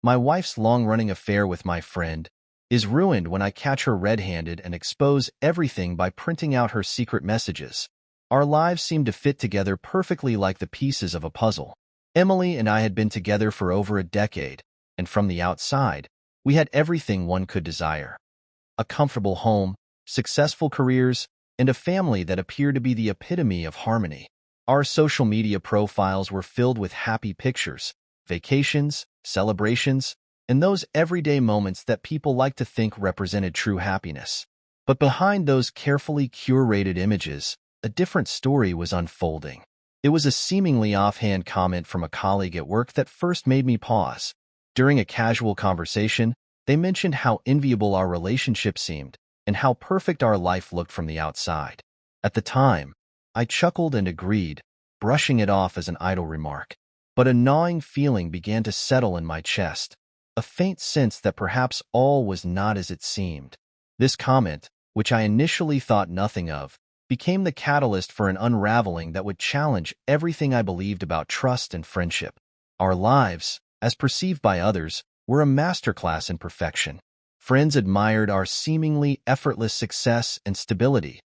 My wife's long-running affair with my friend is ruined when I catch her red-handed and expose everything by printing out her secret messages. Our lives seemed to fit together perfectly like the pieces of a puzzle. Emily and I had been together for over a decade, and from the outside, we had everything one could desire. A comfortable home, successful careers, and a family that appeared to be the epitome of harmony. Our social media profiles were filled with happy pictures, vacations, celebrations, and those everyday moments that people like to think represented true happiness. But behind those carefully curated images, a different story was unfolding. It was a seemingly offhand comment from a colleague at work that first made me pause. During a casual conversation, they mentioned how enviable our relationship seemed and how perfect our life looked from the outside. At the time, I chuckled and agreed, brushing it off as an idle remark. But a gnawing feeling began to settle in my chest, a faint sense that perhaps all was not as it seemed. This comment, which I initially thought nothing of, became the catalyst for an unraveling that would challenge everything I believed about trust and friendship. Our lives, as perceived by others, were a masterclass in perfection. Friends admired our seemingly effortless success and stability.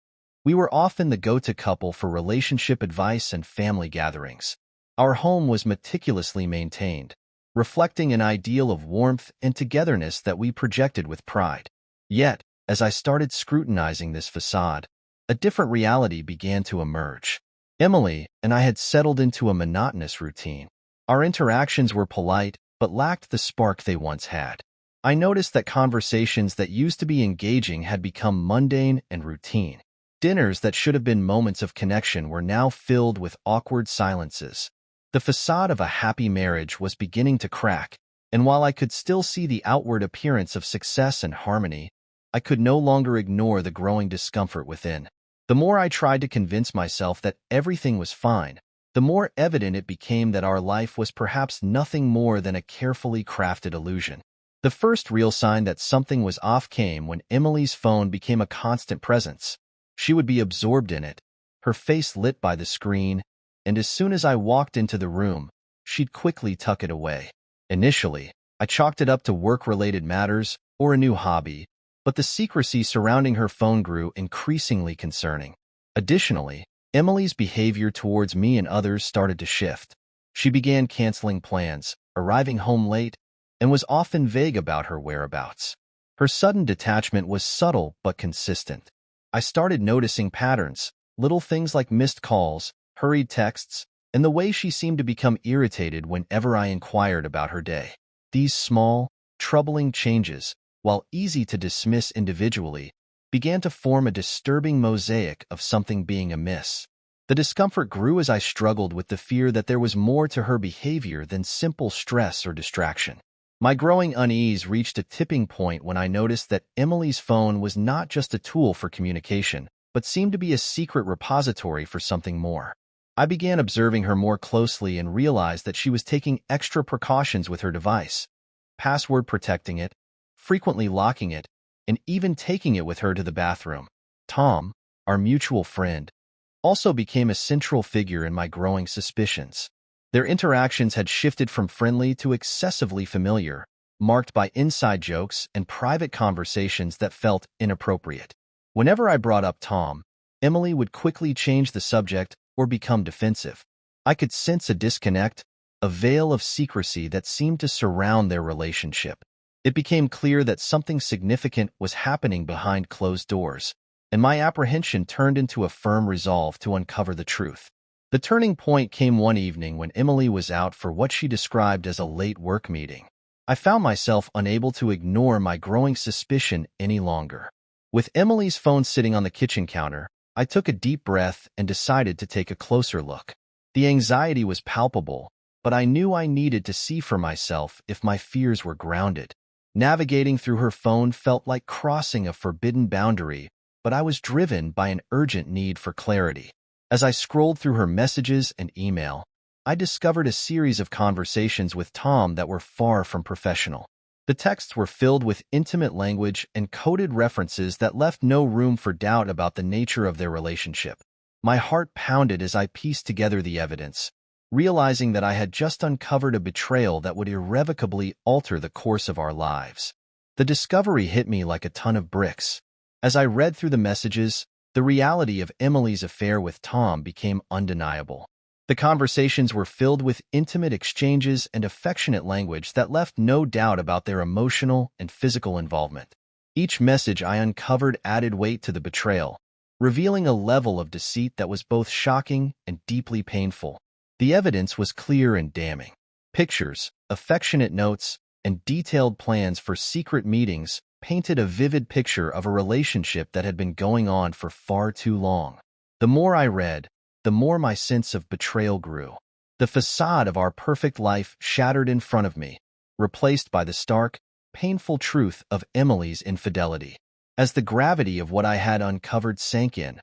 We were often the go-to couple for relationship advice and family gatherings. Our home was meticulously maintained, reflecting an ideal of warmth and togetherness that we projected with pride. Yet, as I started scrutinizing this facade, a different reality began to emerge. Emily and I had settled into a monotonous routine. Our interactions were polite, but lacked the spark they once had. I noticed that conversations that used to be engaging had become mundane and routine. Dinners that should have been moments of connection were now filled with awkward silences. The facade of a happy marriage was beginning to crack, and while I could still see the outward appearance of success and harmony, I could no longer ignore the growing discomfort within. The more I tried to convince myself that everything was fine, the more evident it became that our life was perhaps nothing more than a carefully crafted illusion. The first real sign that something was off came when Emily's phone became a constant presence. She would be absorbed in it, her face lit by the screen, and as soon as I walked into the room, she'd quickly tuck it away. Initially, I chalked it up to work-related matters or a new hobby, but the secrecy surrounding her phone grew increasingly concerning. Additionally, Emily's behavior towards me and others started to shift. She began canceling plans, arriving home late, and was often vague about her whereabouts. Her sudden detachment was subtle but consistent. I started noticing patterns, little things like missed calls, hurried texts, and the way she seemed to become irritated whenever I inquired about her day. These small, troubling changes, while easy to dismiss individually, began to form a disturbing mosaic of something being amiss. The discomfort grew as I struggled with the fear that there was more to her behavior than simple stress or distraction. My growing unease reached a tipping point when I noticed that Emily's phone was not just a tool for communication, but seemed to be a secret repository for something more. I began observing her more closely and realized that she was taking extra precautions with her device, password protecting it, frequently locking it, and even taking it with her to the bathroom. Tom, our mutual friend, also became a central figure in my growing suspicions. Their interactions had shifted from friendly to excessively familiar, marked by inside jokes and private conversations that felt inappropriate. Whenever I brought up Tom, Emily would quickly change the subject or become defensive. I could sense a disconnect, a veil of secrecy that seemed to surround their relationship. It became clear that something significant was happening behind closed doors, and my apprehension turned into a firm resolve to uncover the truth. The turning point came one evening when Emily was out for what she described as a late work meeting. I found myself unable to ignore my growing suspicion any longer. With Emily's phone sitting on the kitchen counter, I took a deep breath and decided to take a closer look. The anxiety was palpable, but I knew I needed to see for myself if my fears were grounded. Navigating through her phone felt like crossing a forbidden boundary, but I was driven by an urgent need for clarity. As I scrolled through her messages and email, I discovered a series of conversations with Tom that were far from professional. The texts were filled with intimate language and coded references that left no room for doubt about the nature of their relationship. My heart pounded as I pieced together the evidence, realizing that I had just uncovered a betrayal that would irrevocably alter the course of our lives. The discovery hit me like a ton of bricks. As I read through the messages, the reality of Emily's affair with Tom became undeniable. The conversations were filled with intimate exchanges and affectionate language that left no doubt about their emotional and physical involvement. Each message I uncovered added weight to the betrayal, revealing a level of deceit that was both shocking and deeply painful. The evidence was clear and damning. Pictures, affectionate notes, and detailed plans for secret meetings painted a vivid picture of a relationship that had been going on for far too long. The more I read, the more my sense of betrayal grew. The facade of our perfect life shattered in front of me, replaced by the stark, painful truth of Emily's infidelity. As the gravity of what I had uncovered sank in,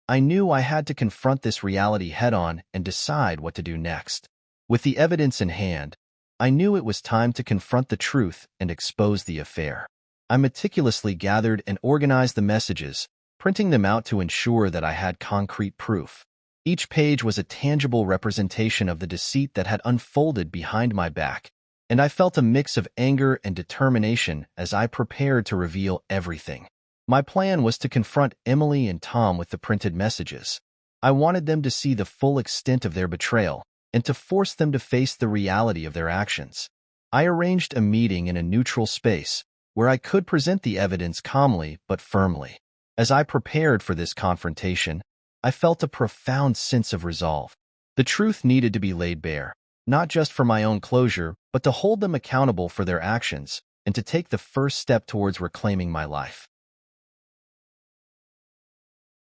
I knew I had to confront this reality head-on and decide what to do next. With the evidence in hand, I knew it was time to confront the truth and expose the affair. I meticulously gathered and organized the messages, printing them out to ensure that I had concrete proof. Each page was a tangible representation of the deceit that had unfolded behind my back, and I felt a mix of anger and determination as I prepared to reveal everything. My plan was to confront Emily and Tom with the printed messages. I wanted them to see the full extent of their betrayal and to force them to face the reality of their actions. I arranged a meeting in a neutral space where I could present the evidence calmly but firmly. As I prepared for this confrontation, I felt a profound sense of resolve. The truth needed to be laid bare, not just for my own closure, but to hold them accountable for their actions and to take the first step towards reclaiming my life.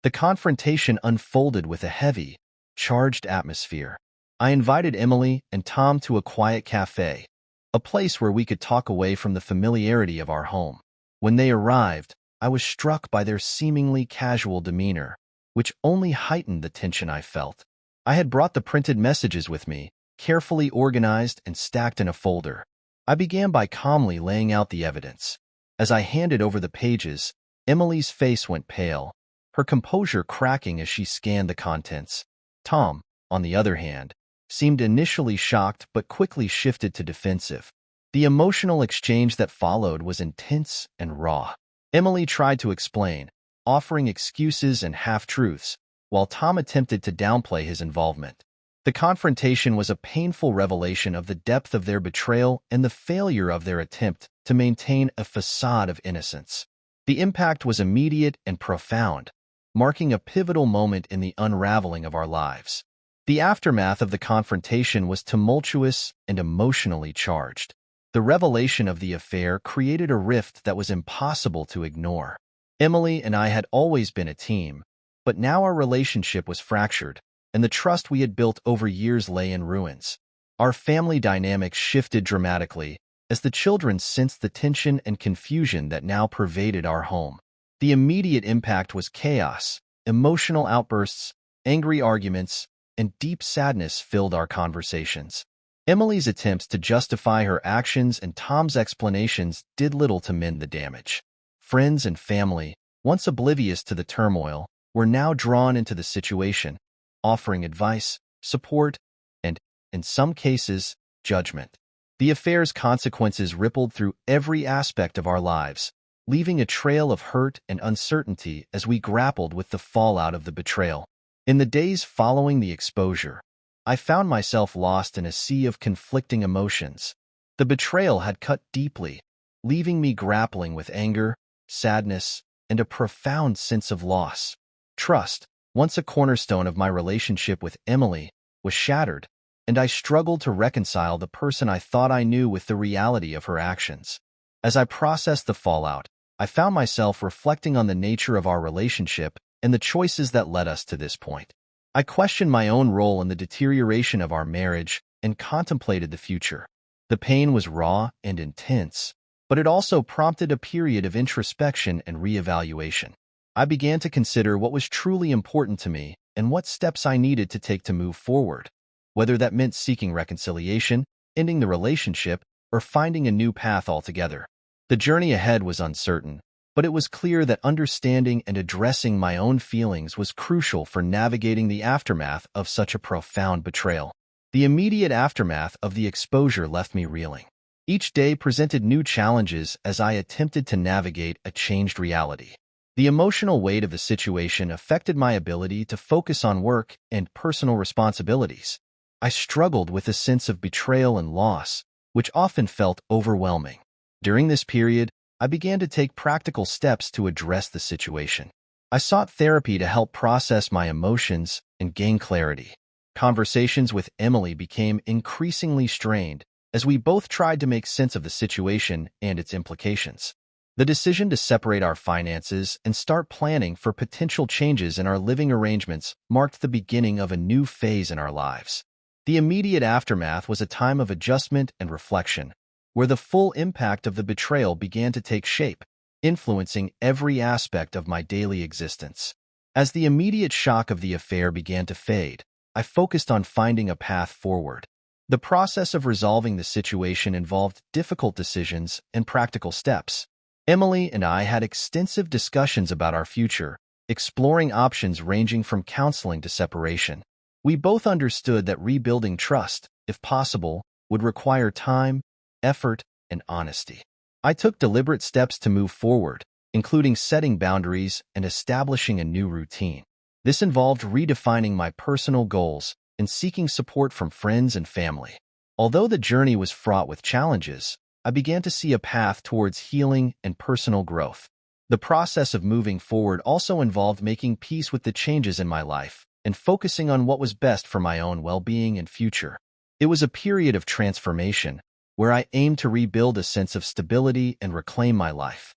The confrontation unfolded with a heavy, charged atmosphere. I invited Emily and Tom to a quiet cafe, a place where we could talk away from the familiarity of our home. When they arrived, I was struck by their seemingly casual demeanor, which only heightened the tension I felt. I had brought the printed messages with me, carefully organized and stacked in a folder. I began by calmly laying out the evidence. As I handed over the pages, Emily's face went pale, her composure cracking as she scanned the contents. Tom, on the other hand, seemed initially shocked but quickly shifted to defensive. The emotional exchange that followed was intense and raw. Emily tried to explain, offering excuses and half-truths, while Tom attempted to downplay his involvement. The confrontation was a painful revelation of the depth of their betrayal and the failure of their attempt to maintain a facade of innocence. The impact was immediate and profound, marking a pivotal moment in the unraveling of our lives. The aftermath of the confrontation was tumultuous and emotionally charged. The revelation of the affair created a rift that was impossible to ignore. Emily and I had always been a team, but now our relationship was fractured, and the trust we had built over years lay in ruins. Our family dynamics shifted dramatically as the children sensed the tension and confusion that now pervaded our home. The immediate impact was chaos. Emotional outbursts, angry arguments, and deep sadness filled our conversations. Emily's attempts to justify her actions and Tom's explanations did little to mend the damage. Friends and family, once oblivious to the turmoil, were now drawn into the situation, offering advice, support, and, in some cases, judgment. The affair's consequences rippled through every aspect of our lives, leaving a trail of hurt and uncertainty as we grappled with the fallout of the betrayal. In the days following the exposure, I found myself lost in a sea of conflicting emotions. The betrayal had cut deeply, leaving me grappling with anger, sadness, and a profound sense of loss. Trust, once a cornerstone of my relationship with Emily, was shattered, and I struggled to reconcile the person I thought I knew with the reality of her actions. As I processed the fallout, I found myself reflecting on the nature of our relationship and the choices that led us to this point. I questioned my own role in the deterioration of our marriage and contemplated the future. The pain was raw and intense, but it also prompted a period of introspection and reevaluation. I began to consider what was truly important to me and what steps I needed to take to move forward, whether that meant seeking reconciliation, ending the relationship, or finding a new path altogether. The journey ahead was uncertain, but it was clear that understanding and addressing my own feelings was crucial for navigating the aftermath of such a profound betrayal. The immediate aftermath of the exposure left me reeling. Each day presented new challenges as I attempted to navigate a changed reality. The emotional weight of the situation affected my ability to focus on work and personal responsibilities. I struggled with a sense of betrayal and loss, which often felt overwhelming. During this period, I began to take practical steps to address the situation. I sought therapy to help process my emotions and gain clarity. Conversations with Emily became increasingly strained as we both tried to make sense of the situation and its implications. The decision to separate our finances and start planning for potential changes in our living arrangements marked the beginning of a new phase in our lives. The immediate aftermath was a time of adjustment and reflection, where the full impact of the betrayal began to take shape, influencing every aspect of my daily existence. As the immediate shock of the affair began to fade, I focused on finding a path forward. The process of resolving the situation involved difficult decisions and practical steps. Emily and I had extensive discussions about our future, exploring options ranging from counseling to separation. We both understood that rebuilding trust, if possible, would require time, effort, and honesty. I took deliberate steps to move forward, including setting boundaries and establishing a new routine. This involved redefining my personal goals and seeking support from friends and family. Although the journey was fraught with challenges, I began to see a path towards healing and personal growth. The process of moving forward also involved making peace with the changes in my life and focusing on what was best for my own well-being and future. It was a period of transformation where I aimed to rebuild a sense of stability and reclaim my life.